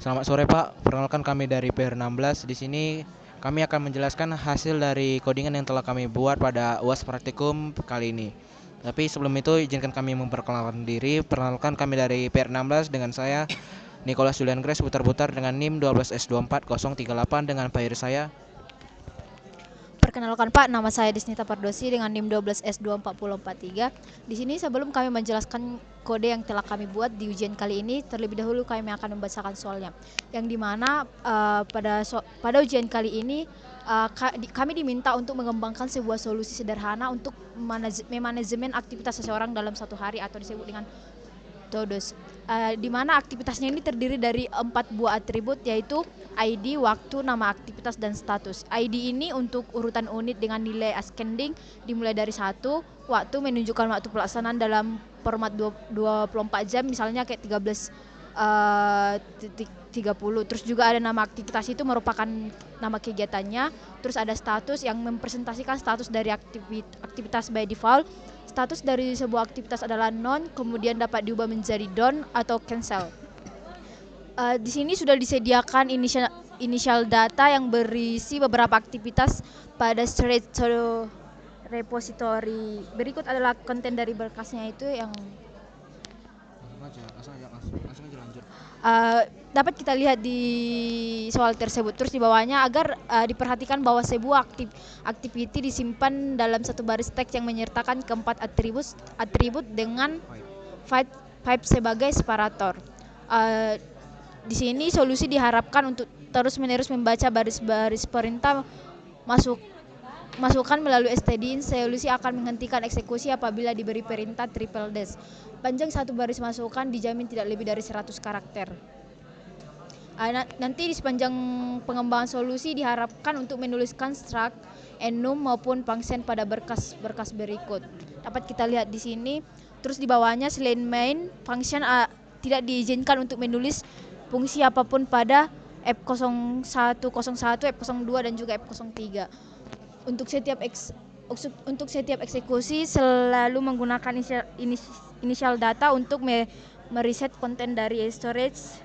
Selamat sore Pak, perkenalkan kami dari PR16. Di sini kami akan menjelaskan hasil dari codingan yang telah kami buat pada UAS praktikum kali ini. Tapi sebelum itu izinkan kami memperkenalkan diri. Perkenalkan kami dari PR16 dengan saya Nicholas Julian Grace putar-putar dengan NIM 12S24038 dengan player saya. Perkenalkan Pak, nama saya Disnita Pardosi dengan NIM 12S24043. Di sini sebelum kami menjelaskan kode yang telah kami buat di ujian kali ini, terlebih dahulu kami akan membacakan soalnya. Yang dimana pada ujian kali ini kami diminta untuk mengembangkan sebuah solusi sederhana untuk memanajemen aktivitas seseorang dalam satu hari atau disebut dengan Todos. Di mana aktivitasnya ini terdiri dari 4 buah atribut, yaitu ID, waktu, nama aktivitas, dan status. ID ini untuk urutan unit dengan nilai ascending dimulai dari 1, waktu menunjukkan waktu pelaksanaan dalam format 24 jam, misalnya kayak 13:30. Terus juga ada nama aktivitas, itu merupakan nama kegiatannya. Terus ada status yang mempresentasikan status dari aktivitas by default. Status dari sebuah aktivitas adalah non, kemudian dapat diubah menjadi don't atau cancel. Di sini sudah disediakan initial data yang berisi beberapa aktivitas pada storage repository. Berikut adalah konten dari berkasnya itu yang Langsung aja lanjut. dapat kita lihat di soal tersebut. Terus di bawahnya agar diperhatikan bahwa sebuah activity disimpan dalam satu baris teks yang menyertakan keempat atribut dengan pipe sebagai separator. Di sini solusi diharapkan untuk terus-menerus membaca baris-baris perintah masukan melalui stdin. Solusi akan menghentikan eksekusi apabila diberi perintah triple dash. Panjang satu baris masukan dijamin tidak lebih dari 100 karakter. Nanti di sepanjang pengembangan solusi diharapkan untuk menuliskan struct, enum maupun function pada berkas berikut. Dapat kita lihat di sini. Terus di bawahnya selain main, function tidak diizinkan untuk menulis fungsi apapun pada F0101, F02 dan juga F03. Untuk setiap eksekusi selalu menggunakan initial data untuk mereset konten dari storage,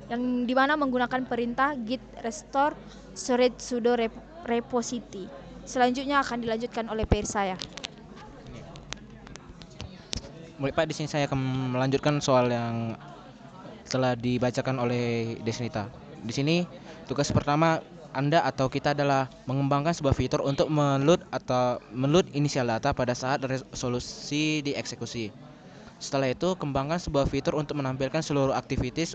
yang dimana menggunakan perintah git restore storage sudo repository. Selanjutnya akan dilanjutkan oleh peer saya. Baik Pak, di sini saya akan melanjutkan soal yang telah dibacakan oleh Desnita. Di sini tugas pertama Anda atau kita adalah mengembangkan sebuah fitur untuk meload inisial data pada saat resolusi dieksekusi. Setelah itu, kembangkan sebuah fitur untuk menampilkan seluruh activities.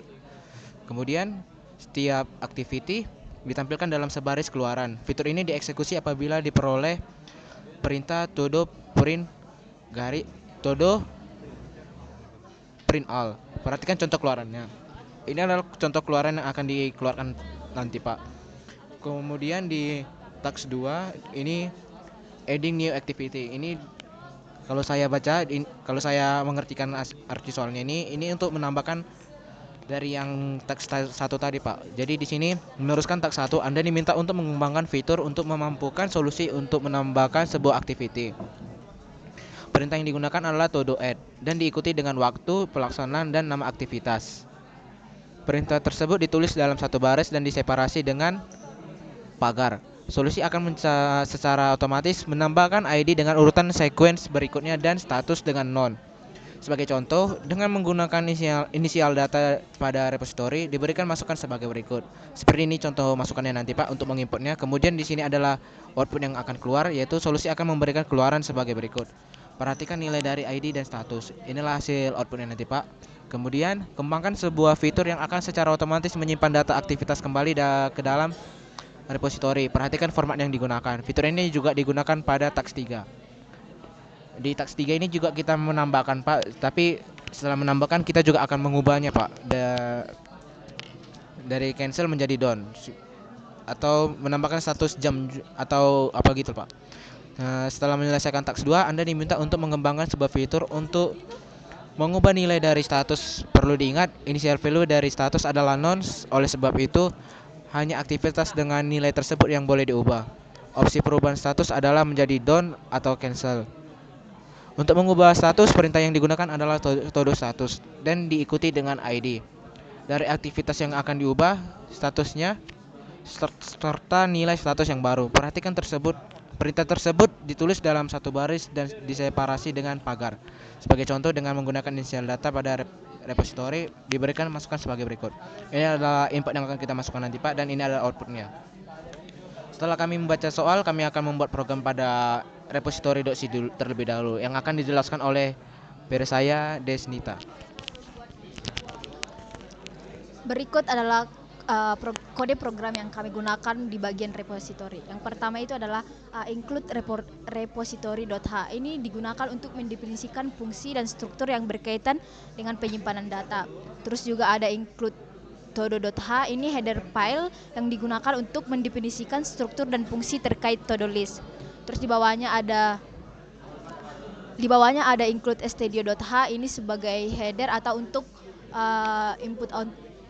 Kemudian, setiap activity ditampilkan dalam sebaris keluaran. Fitur ini dieksekusi apabila diperoleh perintah todo print all. Perhatikan contoh keluarannya. Ini adalah contoh keluaran yang akan dikeluarkan nanti Pak. Kemudian di task 2 ini adding new activity. Ini kalau saya baca, kalau saya mengertikan arti soalnya ini untuk menambahkan dari yang task 1 tadi Pak. Jadi di sini meneruskan task 1, Anda diminta untuk mengembangkan fitur untuk memampukan solusi untuk menambahkan sebuah activity. Perintah yang digunakan adalah todo add dan diikuti dengan waktu, pelaksanaan, dan nama aktivitas. Perintah tersebut ditulis dalam satu baris dan diseparasi dengan pagar. Solusi akan secara otomatis menambahkan ID dengan urutan sequence berikutnya dan status dengan non. Sebagai contoh, dengan menggunakan inisial data pada repository diberikan masukan sebagai berikut. Seperti ini contoh masukannya nanti Pak untuk menginputnya. Kemudian di sini adalah output yang akan keluar, yaitu solusi akan memberikan keluaran sebagai berikut. Perhatikan nilai dari ID dan status. Inilah hasil outputnya nanti Pak. Kemudian kembangkan sebuah fitur yang akan secara otomatis menyimpan data aktivitas kembali ke dalam repository. Perhatikan format yang digunakan. Fitur ini juga digunakan pada task 3. Di task 3 ini juga kita menambahkan Pak, tapi setelah menambahkan kita juga akan mengubahnya Pak, dari cancel menjadi done, atau menambahkan status jam atau apa gitu Pak. Setelah menyelesaikan task 2, Anda diminta untuk mengembangkan sebuah fitur untuk mengubah nilai dari status. Perlu diingat, initial value dari status adalah non, oleh sebab itu hanya aktivitas dengan nilai tersebut yang boleh diubah. Opsi perubahan status adalah menjadi done atau cancel. Untuk mengubah status, perintah yang digunakan adalah todo status dan diikuti dengan ID. dari aktivitas yang akan diubah statusnya serta nilai status yang baru. Perintah tersebut ditulis dalam satu baris dan diseparasi dengan pagar. Sebagai contoh, dengan menggunakan inisial data pada repository diberikan masukan sebagai berikut. Ini adalah input yang akan kita masukkan nanti Pak, dan ini adalah outputnya. Setelah kami membaca soal, kami akan membuat program pada repository.c terlebih dahulu yang akan dijelaskan oleh peer saya Desnita. Berikut adalah kode program yang kami gunakan di bagian repository. Yang pertama itu adalah include repository.h. Ini digunakan untuk mendefinisikan fungsi dan struktur yang berkaitan dengan penyimpanan data. Terus juga ada include todo.h, ini header file yang digunakan untuk mendefinisikan struktur dan fungsi terkait todo list. Terus di bawahnya ada include stdio.h, ini sebagai header atau untuk input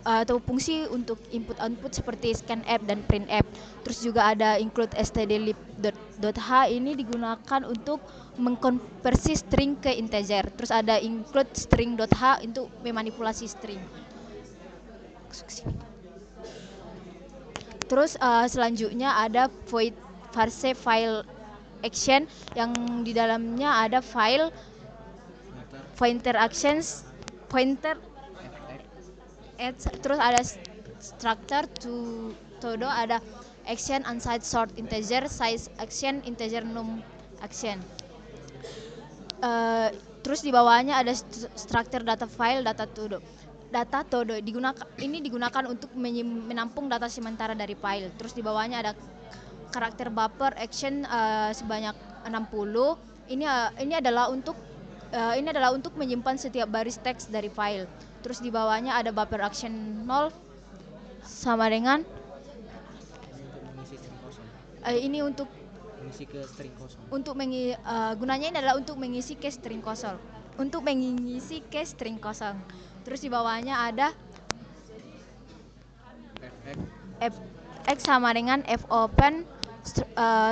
atau fungsi untuk input output seperti scanf dan printf. Terus juga ada include stdlib.h, ini digunakan untuk mengkonversi string ke integer. Terus ada include string.h untuk memanipulasi string. Terus selanjutnya ada void parse file action yang di dalamnya ada file pointer actions, pointer terus ada structure todo, ada action unsigned sort integer, size action integer, num action. Terus di bawahnya ada structure data file data todo. Data todo digunakan untuk menampung data sementara dari file. Terus di bawahnya ada karakter buffer action sebanyak 60. Ini adalah untuk menyimpan setiap baris teks dari file. Terus di bawahnya ada buffer action 0 sama dengan ini untuk mengisi ke string kosong. Gunanya ini adalah untuk mengisi ke string kosong. Terus di bawahnya ada fx sama dengan fopen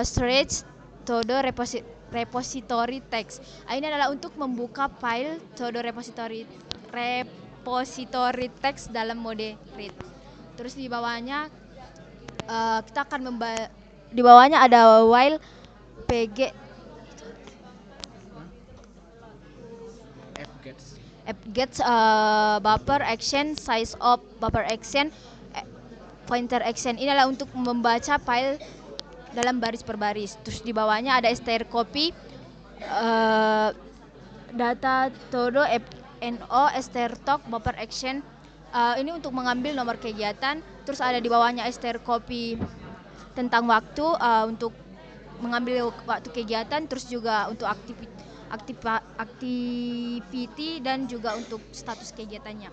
storage todo repository text. Ini adalah untuk membuka file todo repository text dalam mode read. Terus di bawahnya di bawahnya ada while fgets buffer action size of buffer action pointer action. Ini adalah untuk membaca file dalam baris per baris. Terus di bawahnya ada strcpy data todo fno strtok buffer action. Ini untuk mengambil nomor kegiatan. Terus ada di bawahnya strcpy tentang waktu untuk mengambil waktu kegiatan, terus juga untuk activity dan juga untuk status kegiatannya.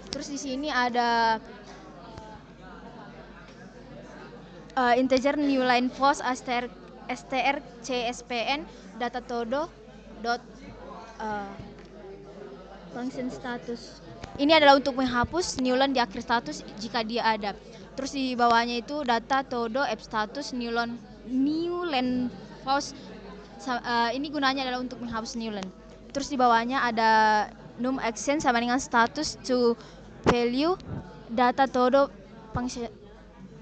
Terus di sini ada integer new line post strcspn data todo function status. Ini adalah untuk menghapus new line di akhir status jika dia ada. Terus di bawahnya itu data todo app status new line post. Ini gunanya adalah untuk menghapus new line. Terus di bawahnya ada num action sama dengan status to value data todo function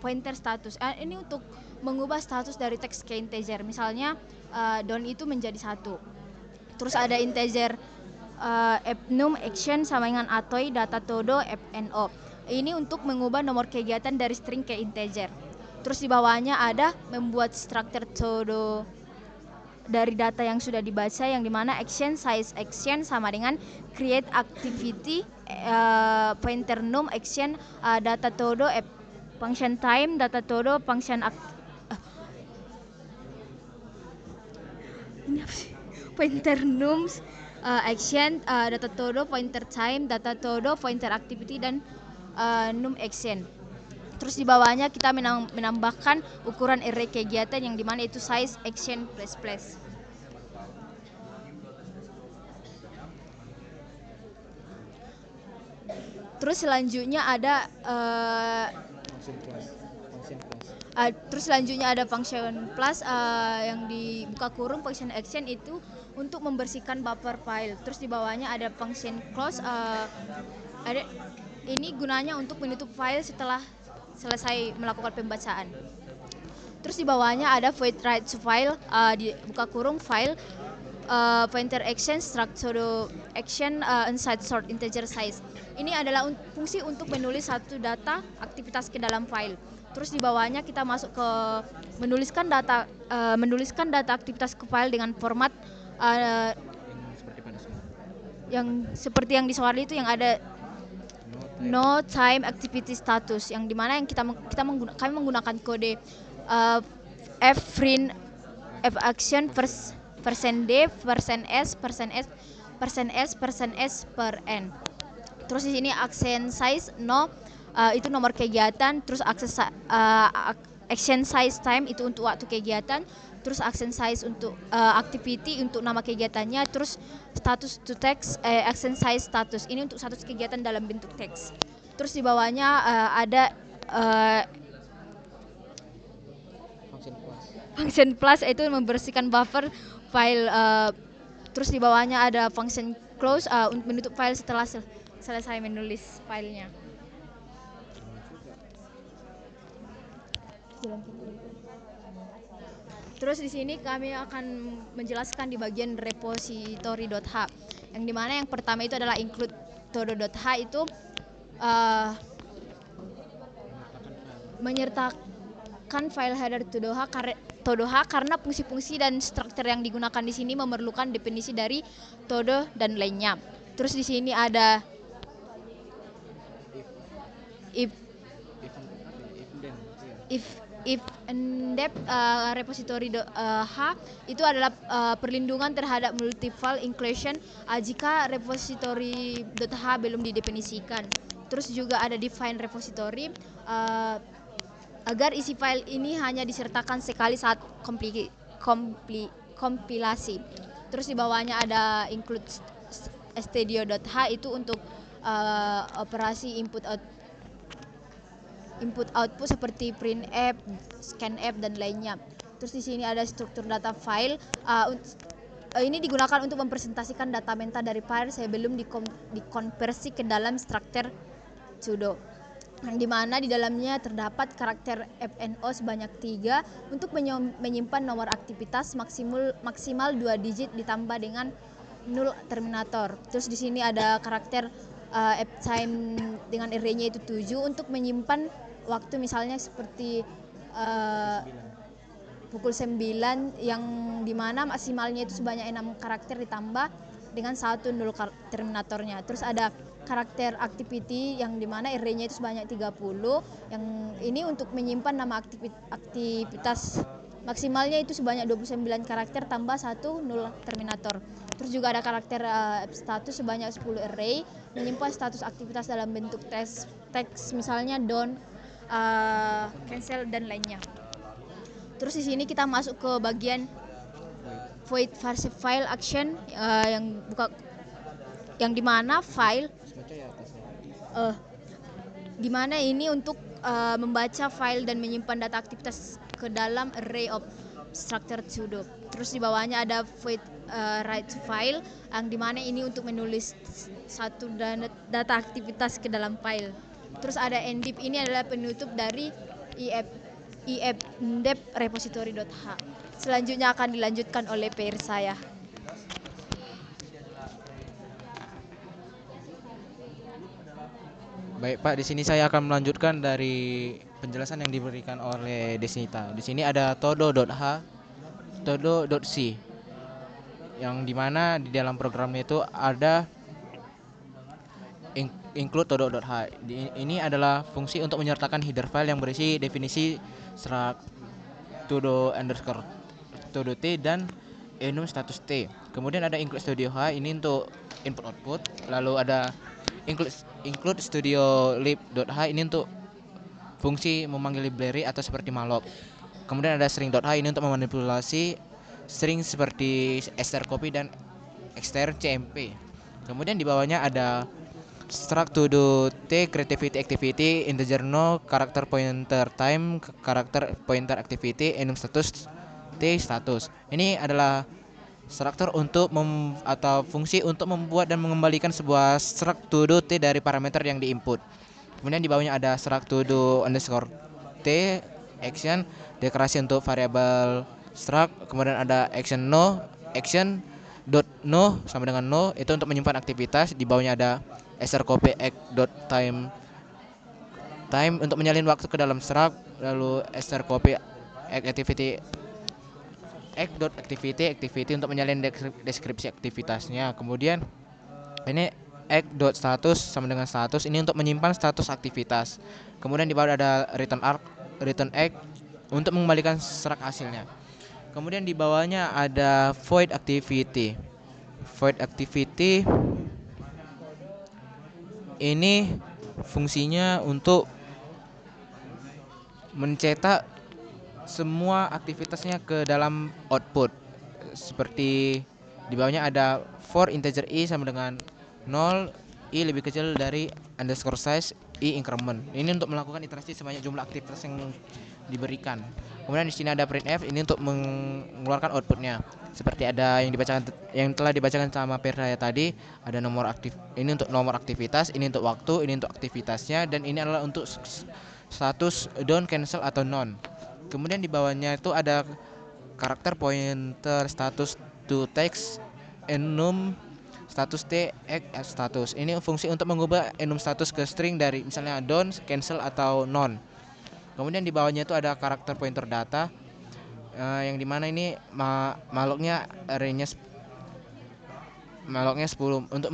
pointer status. Ini untuk mengubah status dari teks ke integer. Misalnya down itu menjadi 1. Terus ada integer num action sama dengan atoy data todo fno. Ini untuk mengubah nomor kegiatan dari string ke integer. Terus di bawahnya ada membuat structure todo dari data yang sudah dibaca, yang dimana action size action sama dengan create activity pointer num action data todo function time data todo function pointer num action data todo pointer time data todo pointer activity dan num action. Terus di bawahnya kita menambahkan ukuran array kegiatan yang dimana itu size action plus. Terus selanjutnya ada function plus yang dibuka kurung function action itu untuk membersihkan buffer file. Terus di bawahnya ada function close Ini gunanya untuk menutup file setelah selesai melakukan pembacaan. Terus di bawahnya ada void write to file, di buka kurung file, pointer action structure action inside sort integer size. Ini adalah fungsi untuk menulis satu data aktivitas ke dalam file. Terus di bawahnya kita masuk ke menuliskan data aktivitas ke file dengan format yang seperti yang di soal itu yang ada no time activity status, yang dimana yang kami menggunakan kode fprint f action persen d persen s per n. Terus di sini action size no, itu nomor kegiatan. Terus action size time itu untuk waktu kegiatan. Terus action size untuk activity untuk nama kegiatannya. Terus status to text, action size status ini untuk status kegiatan dalam bentuk teks. Terus di bawahnya ada function plus itu membersihkan buffer file. Terus di bawahnya ada function close untuk menutup file setelah selesai menulis filenya. Terus di sini kami akan menjelaskan di bagian repository.h, yang dimana yang pertama itu adalah include todo.h, itu menyertakan file header todo.h karena fungsi-fungsi dan struktur yang digunakan di sini memerlukan definisi dari todo dan lainnya. Terus di sini ada if in-depth repository.h itu adalah perlindungan terhadap multi-file inclusion jika repository.h belum didefinisikan. Terus juga ada define repository agar isi file ini hanya disertakan sekali saat kompilasi. Terus di bawahnya ada include studio.h itu untuk operasi input output seperti print f, scan f dan lainnya. Terus di sini ada struktur data file. Ini digunakan untuk mempresentasikan data meta dari file sebelum dikonversi ke dalam struktur pseudo, yang dimana di dalamnya terdapat karakter fno sebanyak 3 untuk menyimpan nomor aktivitas maksimal 2 digit ditambah dengan 0 terminator. Terus di sini ada karakter ftime dengan array-nya itu 7 untuk menyimpan waktu, misalnya seperti pukul 9, yang dimana maksimalnya itu sebanyak 6 karakter ditambah dengan 1 0 terminatornya. Terus ada karakter activity yang dimana array-nya itu sebanyak 30, yang ini untuk menyimpan nama aktivitas maksimalnya itu sebanyak 29 karakter tambah 1 0 terminator. Terus juga ada karakter status sebanyak 10 array menyimpan status aktivitas dalam bentuk teks misalnya done, cancel dan lainnya. Terus di sini kita masuk ke bagian void file action, yang dimana file dimana ini untuk membaca file dan menyimpan data aktivitas ke dalam array of structured pseudo. Terus di bawahnya ada void write to file, yang dimana ini untuk menulis satu data aktivitas ke dalam file. Terus ada endip, ini adalah penutup dari in-depth repository.h. Selanjutnya akan dilanjutkan oleh PR saya. Baik Pak, di sini saya akan melanjutkan dari penjelasan yang diberikan oleh Desnita. Di sini ada todo.h, todo.c, yang dimana di dalam programnya itu ada include todo.h. Ini adalah fungsi untuk menyertakan header file yang berisi definisi struct todo_t dan enum status t. Kemudian ada include studio h, ini untuk input output. Lalu ada include studio lib.h, ini untuk fungsi memanggil library atau seperti malloc. Kemudian ada string.h, ini untuk memanipulasi string seperti strcpy dan strcmp. Kemudian di bawahnya ada struct todo.t creativity activity integer no karakter pointer time karakter pointer activity enum status t status. Ini adalah struktur untuk atau fungsi untuk membuat dan mengembalikan sebuah struct to do T dari parameter yang diinput. Kemudian di bawahnya ada struct to do underscore T action, deklarasi untuk variabel struct. Kemudian ada action no, action dot no sama dengan no, itu untuk menyimpan aktivitas. Di bawahnya ada strcpy act dot time untuk menyalin waktu ke dalam struct. Lalu strcpy act activity activity untuk menyalin deskripsi aktivitasnya. Kemudian ini status sama dengan status, ini untuk menyimpan status aktivitas. Kemudian di bawah ada return act untuk mengembalikan struct hasilnya. Kemudian di bawahnya ada void activity. Void activity ini fungsinya untuk mencetak semua aktivitasnya ke dalam output. Seperti di bawahnya ada for integer i sama dengan 0, i lebih kecil dari underscore size i increment. Ini untuk melakukan iterasi sebanyak jumlah aktivitas yang diberikan. Kemudian di sini ada printf, ini untuk mengeluarkan outputnya. Seperti ada yang telah dibacakan sama Peraya tadi, ada nomor aktif. Ini untuk nomor aktivitas, ini untuk waktu, ini untuk aktivitasnya, dan ini adalah untuk status done, cancel atau non. Kemudian di bawahnya itu ada karakter pointer status to text enum status t status. Ini fungsi untuk mengubah enum status ke string dari misalnya done, cancel atau non. Kemudian di bawahnya itu ada karakter pointer data, yang dimana ini maloknya arraynya 10 untuk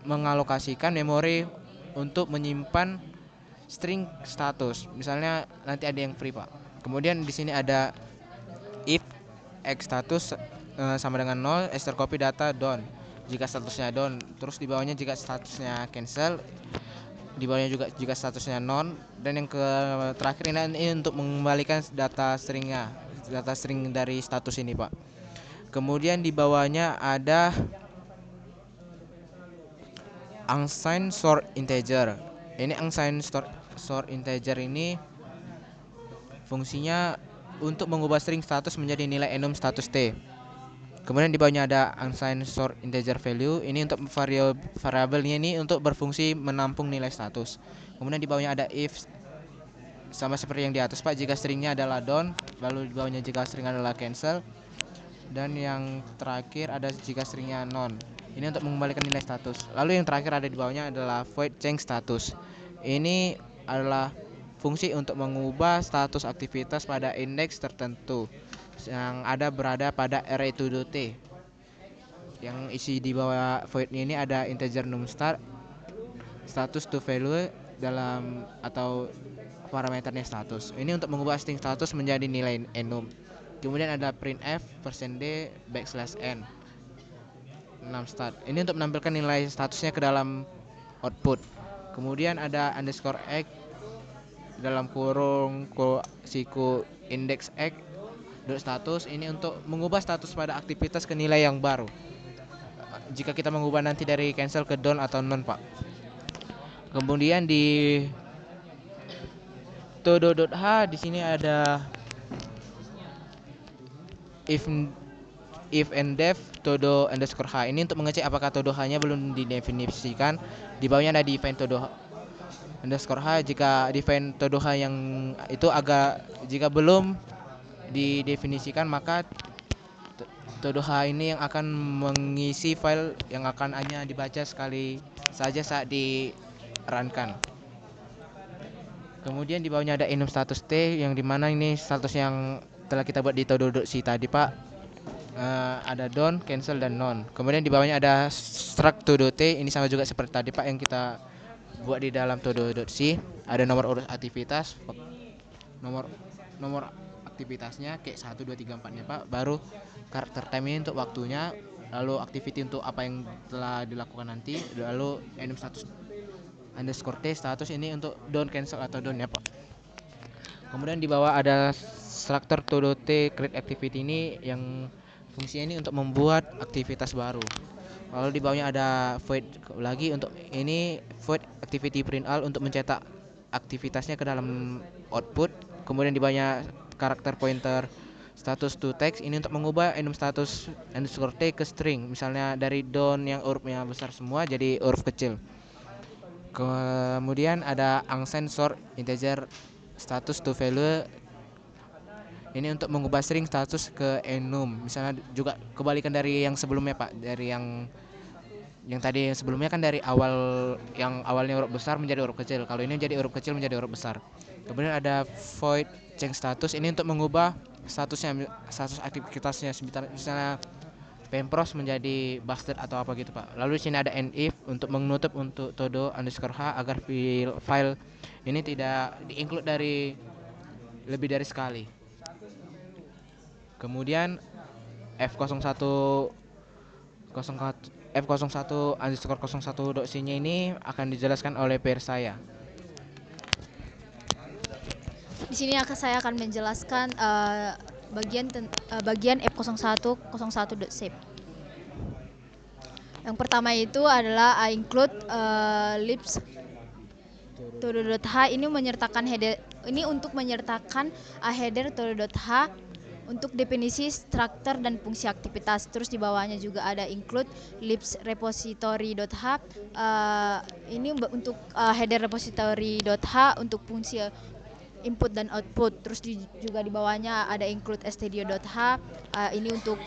mengalokasikan memori untuk menyimpan string status. Misalnya nanti ada yang free, Pak. Kemudian di sini ada if x status sama dengan 0, strcpy data done jika statusnya done. Terus di bawahnya jika statusnya cancel, di bawahnya juga jika statusnya non, dan yang terakhir ini untuk mengembalikan data string dari status ini, Pak. Kemudian di bawahnya ada unsigned sort integer. Ini unsigned sort integer ini fungsinya untuk mengubah string status menjadi nilai enum status t. Kemudian di bawahnya ada unsigned sort integer value. Ini untuk variabelnya ini untuk berfungsi menampung nilai status. Kemudian di bawahnya ada if, sama seperti yang di atas, Pak, jika stringnya adalah done, lalu di bawahnya jika string adalah cancel, dan yang terakhir ada jika stringnya non. Ini untuk mengembalikan nilai status. Lalu yang terakhir ada di bawahnya adalah void change status. Ini adalah fungsi untuk mengubah status aktivitas pada indeks tertentu yang berada pada array to do T. Yang isi di bawah void ini ada integer num start, status to value dalam atau parameternya status. Ini untuk mengubah string status menjadi nilai enum. Kemudian ada printf %d \n 6 start. Ini untuk menampilkan nilai statusnya ke dalam output. Kemudian ada underscore x dalam kurung siku index x dot status. Ini untuk mengubah status pada aktivitas ke nilai yang baru. Jika kita mengubah nanti dari cancel ke done atau non, Pak. Kemudian di todo.h di sini ada if and def todo underscore h. Ini untuk mengecek apakah todo h-nya belum didefinisikan. Di bawahnya ada define todo underscore h. Jika define todo h yang itu jika belum didefinisikan, maka todo h ini yang akan mengisi file yang akan hanya dibaca sekali saja saat di runkan. Kemudian di bawahnya ada enum status t, yang dimana ini status yang telah kita buat di todo.c tadi, Pak. Ada done, cancel, dan non. Kemudian di bawahnya ada struct todo.t. Ini sama juga seperti tadi, Pak, yang kita buat di dalam todo.c. Ada nomor urut aktivitas, nomor aktivitasnya kayak 1, 2, 3, 4-nya, Pak. Baru karakter time ini untuk waktunya, lalu activity untuk apa yang telah dilakukan nanti, lalu enum status underscore t status ini untuk done, cancel, atau done, ya, Pak. Kemudian di bawah ada structure todo.t create activity. Ini yang fungsinya ini untuk membuat aktivitas baru. Lalu di bawahnya ada void lagi, untuk ini void activity print all untuk mencetak aktivitasnya ke dalam output. Kemudian di bawahnya karakter pointer status to text ini untuk mengubah enum status underscore t ke string, misalnya dari don't yang hurufnya besar semua jadi huruf kecil. Kemudian ada unsigned sort integer status to value, ini untuk mengubah string status ke enum, misalnya juga kebalikan dari yang sebelumnya Pak, dari yang tadi sebelumnya kan dari awal yang awalnya huruf besar menjadi huruf kecil, kalau ini jadi huruf kecil menjadi huruf besar. Kemudian ada void change status, ini untuk mengubah status aktivitasnya, misalnya pempros menjadi busted atau apa gitu Pak. Lalu di sini ada end if untuk menutup untuk todo underscore h agar file ini tidak di-include dari lebih dari sekali. Kemudian F01 underscore 01.c-nya ini akan dijelaskan oleh peer saya. Di sini saya akan menjelaskan bagian F01.01.shape. Yang pertama itu adalah include libs todo.h, ini menyertakan header, ini untuk menyertakan header todo.h untuk definisi struktur dan fungsi aktivitas. Terus di bawahnya juga ada include libs repository.h, ini untuk header repository.h untuk fungsi input dan output. Terus juga di bawahnya ada include stdio.h, ini untuk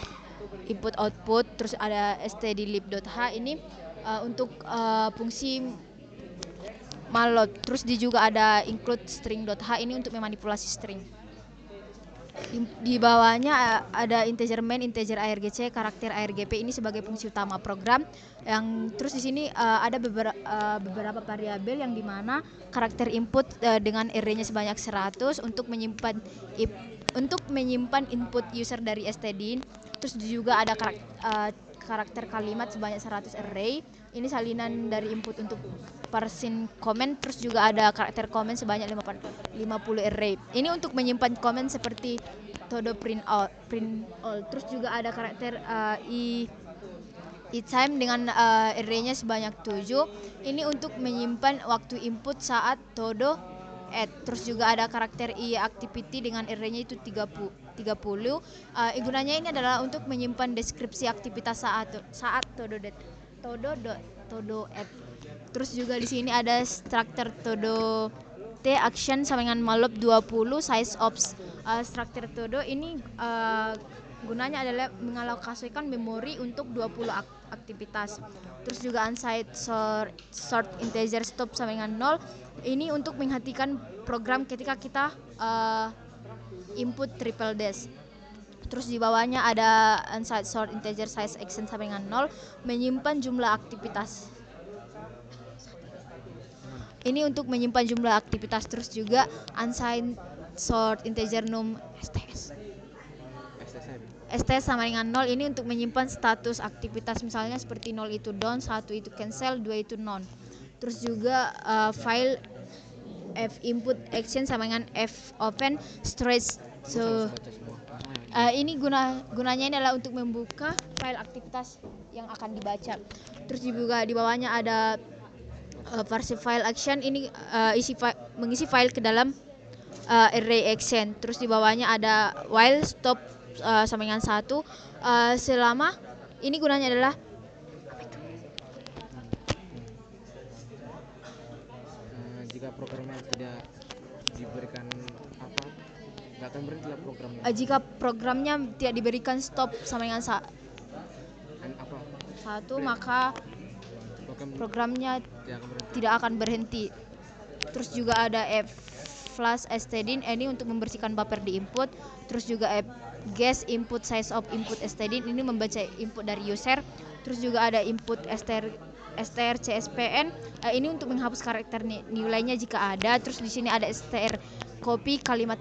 input output. Terus ada stdlib.h, ini untuk fungsi malloc. Terus juga ada include string.h, ini untuk memanipulasi string. Di bawahnya ada integer main, integer argc, karakter argp, ini sebagai fungsi utama program. Yang terus di sini ada beberapa variabel yang dimana karakter input dengan array-nya sebanyak 100 untuk menyimpan input user dari stdin. Terus juga ada karakter kalimat sebanyak 100 array, ini salinan dari input untuk parsing comment. Terus juga ada karakter comment sebanyak 50 array, ini untuk menyimpan comment seperti todo print all. Terus juga ada karakter time dengan array-nya sebanyak 7, ini untuk menyimpan waktu input saat todo add. Terus juga ada karakter activity dengan array-nya itu 30. Gunanya ini adalah untuk menyimpan deskripsi aktivitas saat todo add. Terus juga di sini ada struktur todo t action sama dengan malloc 20 size of struktur todo, ini gunanya adalah mengalokasikan memori untuk 20 aktivitas. Terus juga unsigned sort integer stop sama dengan 0, ini untuk menghentikan program ketika kita input triple dash. Terus di bawahnya ada unsigned sort integer size action sama dengan 0, menyimpan jumlah aktivitas. Ini untuk menyimpan jumlah aktivitas. Terus juga unsigned sort integer num st sama dengan 0, ini untuk menyimpan status aktivitas, misalnya seperti 0 itu done, 1 itu cancel, 2 itu none. Terus juga file f input action sama dengan f open storage. Ini gunanya ini adalah untuk membuka file aktivitas yang akan dibaca. Terus juga di bawahnya ada versi file action, ini mengisi file ke dalam array action. Terus di bawahnya ada while stop sama dengan 1, selama, ini gunanya adalah jika programnya tidak diberikan nggak akan berhenti programnya. Jika programnya tidak diberikan stop sama dengan 1, maka programnya tidak akan berhenti. Terus juga ada flash stdin, ini untuk membersihkan buffer di input. Terus juga guess input size of input stdin, ini membaca input dari user. Terus juga ada input str cspn, ini untuk menghapus karakter nilainya jika ada. Terus di sini ada str copy kalimat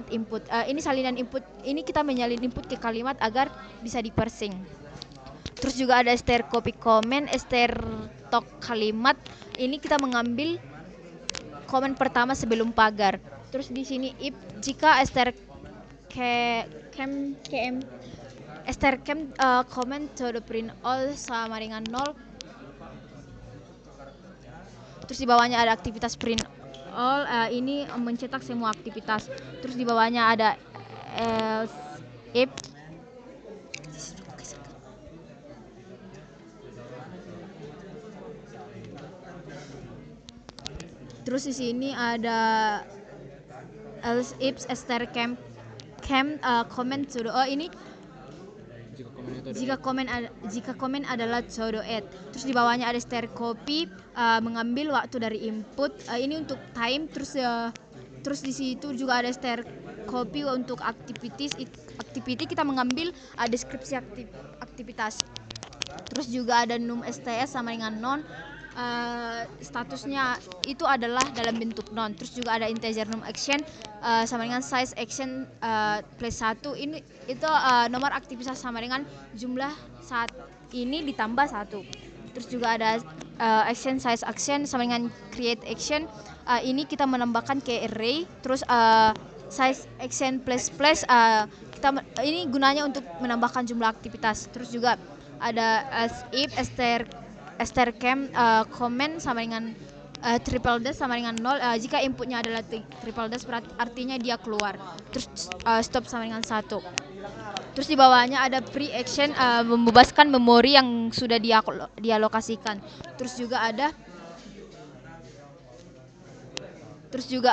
input, ini salinan input, ini kita menyalin input ke kalimat agar bisa diparsing. Terus juga ada str copy comment, str tok kalimat, ini kita mengambil komen pertama sebelum pagar. Terus di sini if jika str comment to print all sama dengan 0. Terus di bawahnya ada aktivitas print all, ini mencetak semua aktivitas. Terus di bawahnya ada else if. Terus di sini ada else if Esther can comment to ini jika komen adalah todo at. Terus di bawahnya ada start copy, mengambil waktu dari input, ini untuk time. Terus di situ juga ada start copy untuk activity kita mengambil deskripsi aktivitas. Terus juga ada num sts sama dengan non, statusnya itu adalah dalam bentuk non. Terus juga ada integer num action sama dengan size action plus 1, ini itu nomor aktivitas sama dengan jumlah saat ini ditambah 1. Terus juga ada action size action sama dengan create action, ini kita menambahkan ke array. Terus size action plus kita ini gunanya untuk menambahkan jumlah aktivitas. Terus juga ada as if Esther cam comment sama dengan triple dash sama dengan 0, jika inputnya adalah triple dash artinya dia keluar. Terus stop sama dengan 1. Terus di bawahnya ada free action, membebaskan memori yang sudah dialokasikan. Terus juga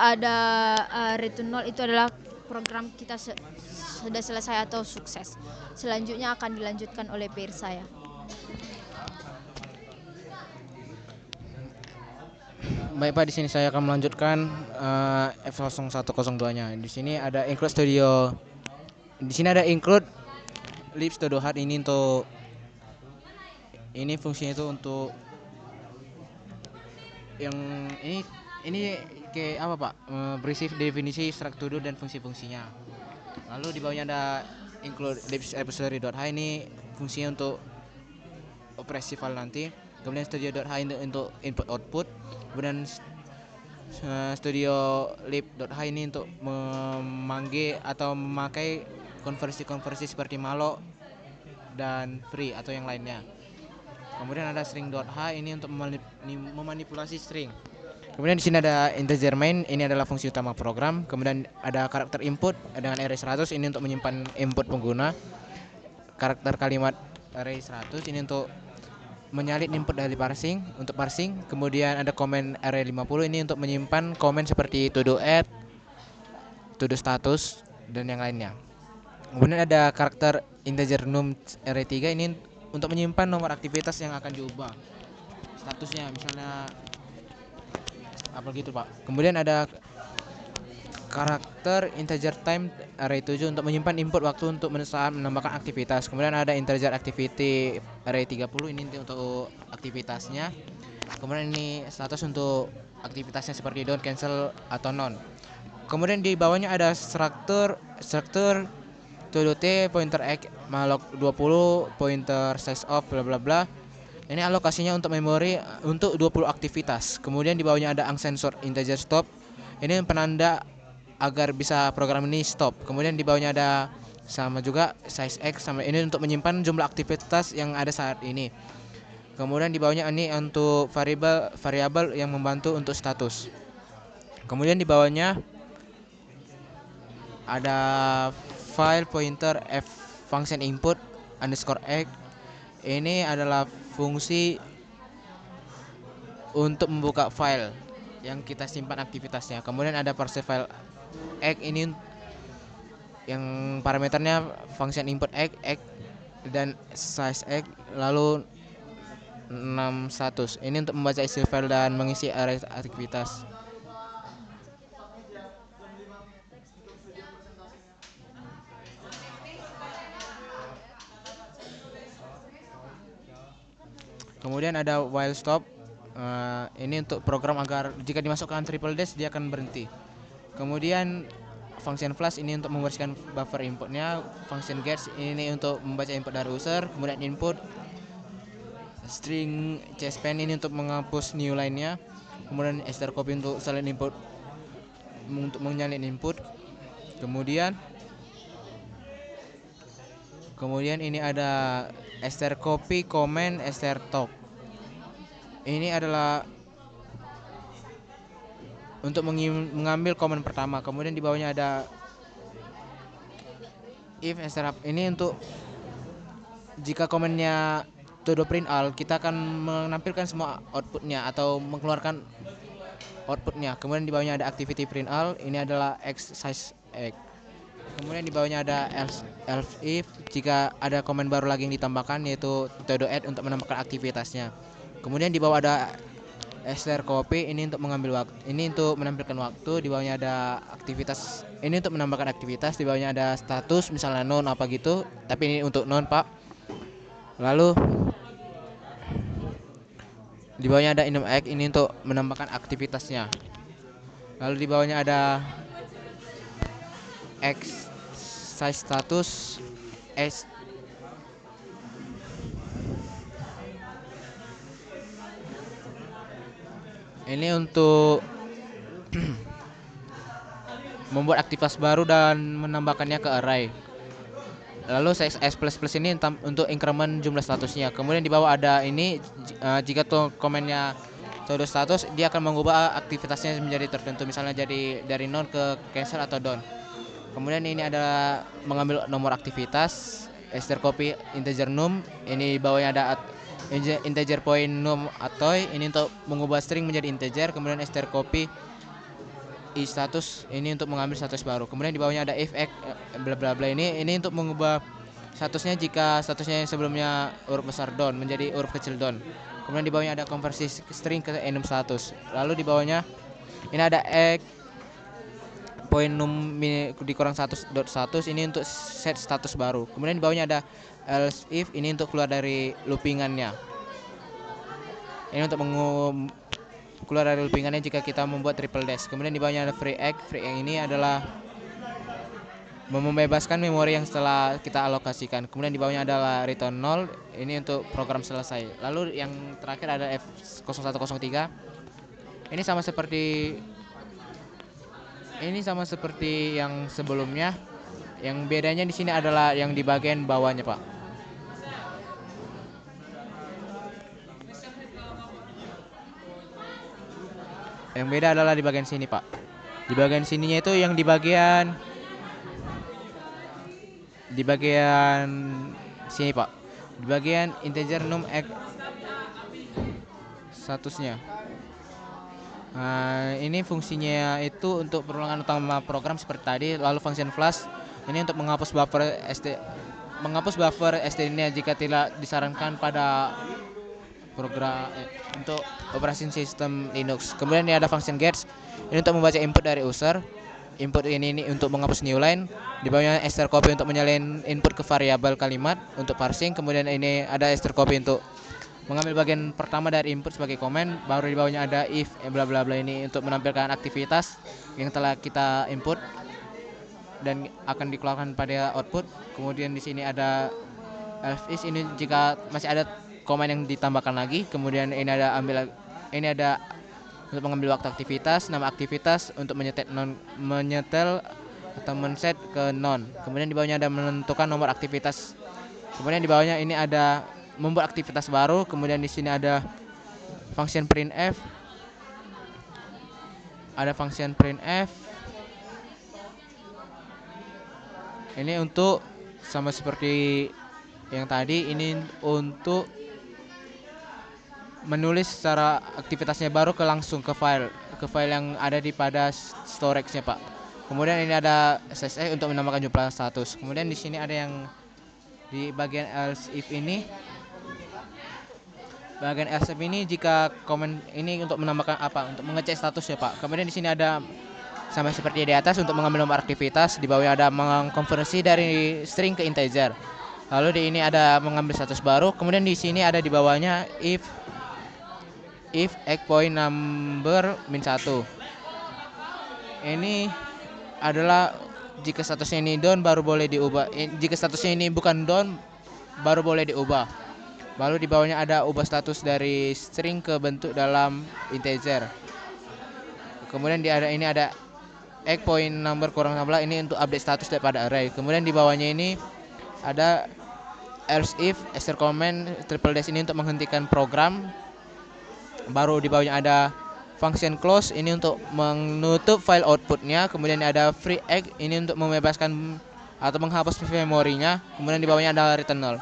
ada return 0, itu adalah program kita sudah selesai atau sukses. Selanjutnya akan dilanjutkan oleh peer saya. Baik Pak, di sini saya akan melanjutkan F0102-nya. Di sini ada include studio. Di sini ada include lib studio hard, ini untuk fungsinya itu untuk yang ini kayak apa Pak? Berisi definisi struktur dan fungsi-fungsinya. Lalu di bawahnya ada include libs repository.h, ini fungsinya untuk operasi file nanti. Kemudian studio.h untuk input output. Kemudian studio lib.h ini untuk memanggil atau memakai konversi seperti malloc dan free atau yang lainnya. Kemudian ada string.h, ini untuk memanipulasi string. Kemudian di sini ada integer main, ini adalah fungsi utama program. Kemudian ada karakter input dengan array 100, ini untuk menyimpan input pengguna. Karakter kalimat array 100, ini untuk menyalin input dari parsing, untuk parsing. Kemudian ada comment array 50, ini untuk menyimpan komen seperti to do add, to do status dan yang lainnya. Kemudian ada karakter integer num array 3, ini untuk menyimpan nomor aktivitas yang akan diubah statusnya, misalnya apa gitu Pak. Kemudian ada karakter integer time array 7 untuk menyimpan input waktu untuk menambahkan aktivitas. Kemudian ada integer activity array 30, ini untuk aktivitasnya. Kemudian ini status untuk aktivitasnya seperti don't, cancel atau non. Kemudian di bawahnya ada struktur todo t pointer x malloc 20 pointer size of bla bla bla. Ini alokasinya untuk memori untuk 20 aktivitas. Kemudian di bawahnya ada unsensor integer stop, ini penanda agar bisa program ini stop. Kemudian di bawahnya ada sama juga size x, sama ini untuk menyimpan jumlah aktivitas yang ada saat ini. Kemudian di bawahnya ini untuk variabel yang membantu untuk status. Kemudian di bawahnya ada file pointer f function input underscore x, ini adalah fungsi untuk membuka file yang kita simpan aktivitasnya. Kemudian ada parse file x, ini yang parameternya function input x dan size x, lalu 600, ini untuk membaca isi file dan mengisi array aktivitas. Kemudian ada while stop, ini untuk program agar jika dimasukkan triple dash dia akan berhenti. Kemudian function flash, ini untuk membersihkan buffer inputnya. Function gets, ini untuk membaca input dari user. Kemudian input string cspan, ini untuk menghapus new line-nya. Kemudian str copy untuk salin input, untuk menyalin input. Kemudian ini ada str copy comment str top, ini adalah untuk mengambil komen pertama. Kemudian di bawahnya ada if strap ini untuk jika komennya todo print all, kita akan menampilkan semua outputnya atau mengeluarkan outputnya. Kemudian di bawahnya ada activity print all, ini adalah exercise egg. Kemudian di bawahnya ada else if, jika ada komen baru lagi yang ditambahkan yaitu todo add untuk menambahkan aktivitasnya. Kemudian di bawah ada str copy, ini untuk mengambil waktu, ini untuk menampilkan waktu. Di bawahnya ada aktivitas, ini untuk menambahkan aktivitas. Di bawahnya ada status, misalnya non apa gitu, tapi ini untuk non Pak. Lalu di bawahnya ada enum egg, ini untuk menambahkan aktivitasnya. Lalu di bawahnya ada exercise status s. Ini untuk membuat aktivitas baru dan menambahkannya ke array. Lalu s++ ini untuk increment jumlah statusnya. Kemudian di bawah ada ini, jika tuh komennya todo status, dia akan mengubah aktivitasnya menjadi tertentu, misalnya jadi dari non ke cancel atau done. Kemudian ini ada mengambil nomor aktivitas, str copy integer num, ini di bawahnya ada integer point num atau ini untuk mengubah string menjadi integer. Kemudian str copy i status, ini untuk mengambil status baru. Kemudian di bawahnya ada if egg bla bla bla, ini untuk mengubah statusnya jika statusnya yang sebelumnya huruf besar don menjadi huruf kecil don. Kemudian di bawahnya ada konversi string ke enum status. Lalu di bawahnya ini ada egg point num dikurang status dot status, ini untuk set status baru. Kemudian di bawahnya ada else if, ini untuk keluar dari loopingannya. Ini untuk keluar dari loopingannya jika kita membuat triple dash. Kemudian di bawahnya ada free egg. Free egg ini adalah membebaskan memori yang setelah kita alokasikan. Kemudian di bawahnya adalah return 0, ini untuk program selesai. Lalu yang terakhir ada F0103. Ini sama seperti yang sebelumnya. Yang bedanya di sini adalah yang di bagian bawahnya, Pak. Yang beda adalah di bagian sini, Pak. Di bagian sininya itu yang di bagian sini, Pak. Di bagian integer num egg statusnya. Nah, ini fungsinya itu untuk perulangan utama program seperti tadi. Lalu function flash ini untuk menghapus buffer std-nya jika tidak disarankan pada program untuk operasi sistem Linux. Kemudian ini ada function gets, ini untuk membaca input dari user. Input ini untuk menghapus new line. Di bawahnya str copy untuk menyalin input ke variabel kalimat untuk parsing. Kemudian ini ada str copy untuk mengambil bagian pertama dari input sebagai komen. Baru di bawahnya ada if bla bla bla, ini untuk menampilkan aktivitas yang telah kita input dan akan dikeluarkan pada output. Kemudian di sini ada else if, ini jika masih ada komen yang ditambahkan lagi. Kemudian ini ada untuk mengambil waktu aktivitas, nama aktivitas untuk menyetel atau men-set ke non. Kemudian di bawahnya ada menentukan nomor aktivitas. Kemudian di bawahnya ini ada membuat aktivitas baru. Kemudian di sini ada function printf. Ini untuk sama seperti yang tadi, ini untuk menulis secara aktivitasnya baru langsung ke file yang ada di pada storage-nya, Pak. Kemudian ini ada SSE untuk menambahkan jumlah status. Kemudian di sini ada yang di bagian else if ini. Bagian else if ini jika komen ini untuk menambahkan untuk mengecek status ya, Pak. Kemudian di sini ada sama seperti di atas untuk mengambil nomor aktivitas. Di bawahnya ada mengkonversi dari string ke integer. Lalu di ini ada mengambil status baru. Kemudian di sini ada di bawahnya if egg point number -1. Ini adalah jika statusnya ini down baru boleh diubah. Jika statusnya ini bukan down baru boleh diubah. Lalu di bawahnya ada ubah status dari string ke bentuk dalam integer. Kemudian ini ada egg point number kurang 16, ini untuk update status daripada array. Kemudian di bawahnya ini ada else if str comment triple dash, ini untuk menghentikan program. Baru di bawahnya ada function close, ini untuk menutup file outputnya. Kemudian ada free egg, ini untuk membebaskan atau menghapus memorinya, kemudian di bawahnya ada return null.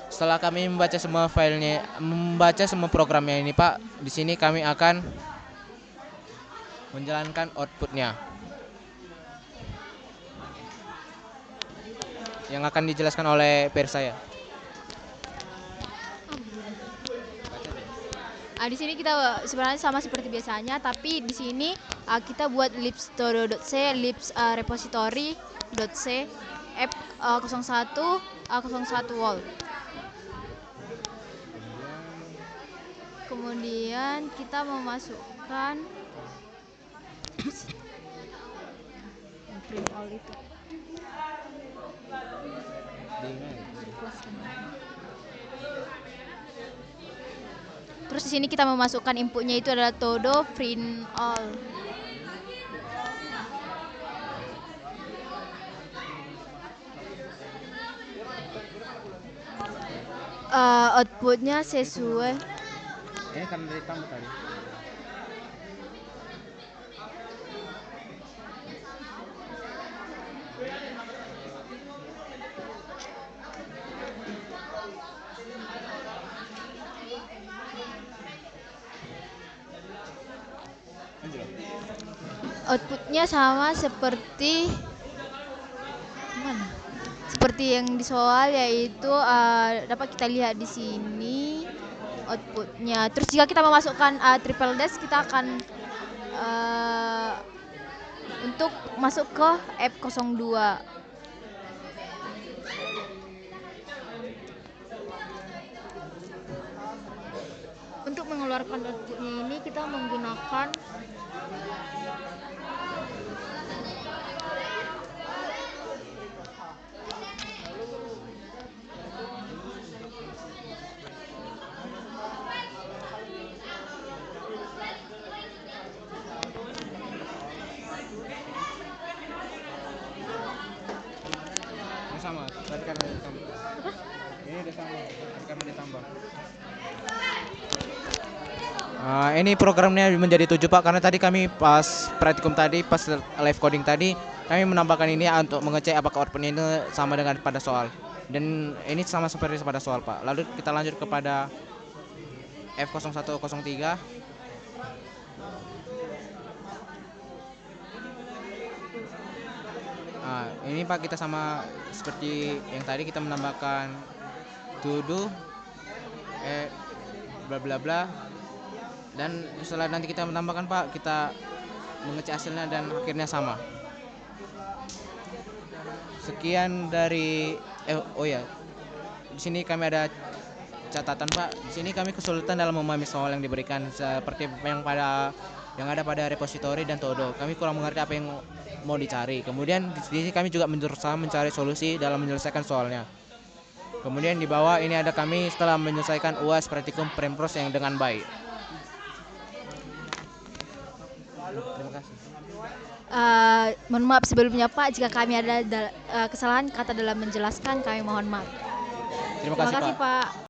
Setelah kami membaca semua filenya, membaca semua programnya ini Pak, di sini kami akan menjalankan outputnya yang akan dijelaskan oleh peer saya. Di sini kita sebenarnya sama seperti biasanya, tapi di sini kita buat libs.todo.c, libs repository.c, f01 01 wall. Kemudian kita memasukkan print all itu. Terus di sini kita memasukkan inputnya itu adalah todo print all. Outputnya sesuai. Ini karena ditambah tadi. Outputnya sama seperti mana? Seperti yang di soal, yaitu dapat kita lihat di sini outputnya. Terus jika kita memasukkan triple dash, kita akan untuk masuk ke F02. Untuk mengeluarkan outputnya ini kita menggunakan Ini sama, tadi karena ditambah. Ini udah sama, tadi karena ditambah. Ini programnya menjadi 7 Pak, karena tadi kami pas praktikum tadi, pas live coding tadi, kami menambahkan ini untuk mengecek apakah outputnya itu sama dengan pada soal. Dan ini sama seperti pada soal Pak. Lalu kita lanjut kepada F0103. Ini Pak, kita sama seperti yang tadi, kita menambahkan to do bla bla bla, dan setelah nanti kita menambahkan Pak, kita mengecek hasilnya dan akhirnya sama. Sekian dari di sini kami ada catatan Pak. Di sini kami kesulitan dalam memahami soal yang diberikan seperti yang ada pada repository dan todo. Kami kurang mengerti apa yang mau dicari. Kemudian di sini kami juga berusaha mencari solusi dalam menyelesaikan soalnya. Kemudian di bawah ini ada kami setelah menyelesaikan UAS praktikum Prempros yang dengan baik. Terima kasih. Mohon maaf sebelumnya Pak, jika kami ada kesalahan kata dalam menjelaskan, kami mohon maaf. Terima kasih Pak. Pak.